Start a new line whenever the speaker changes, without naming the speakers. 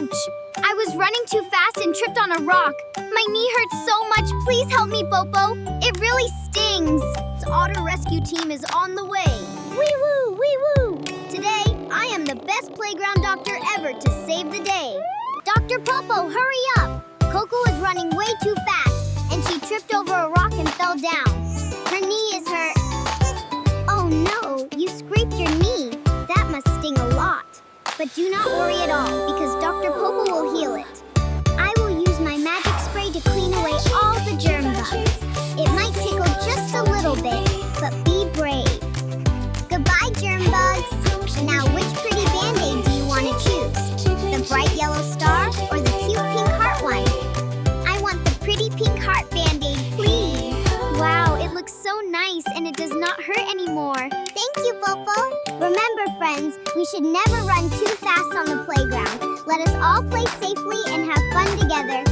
Ouch! I was running too fast and tripped on a rock. My knee hurts so much. Please help me, Popo. It really stings. The auto rescue team is on the way. Wee woo, wee woo. Today, I am the best playground doctor ever to save the day. Dr. Popo, hurry up. KOKO was running way too fast, and she tripped over a rock and fell down. Her knee is hurt. Oh no, you scraped your knee. That must sting a lot. But do not worry at all, because Dr. Popo will heal it. I will use my magic spray to clean away all the germ bugs. It might tickle just a little bit, but be brave. Goodbye, germ bugs. Now, which pretty Band-Aid do you want to choose? The bright yellow star or the cute pink heart one? I want the pretty pink heart Band-Aid, please. Wow, it looks so nice and it does not hurt anymore. Thank you, Popo. Remember, friends, we should never run too fast on the playground. Let us all play safely and have fun together.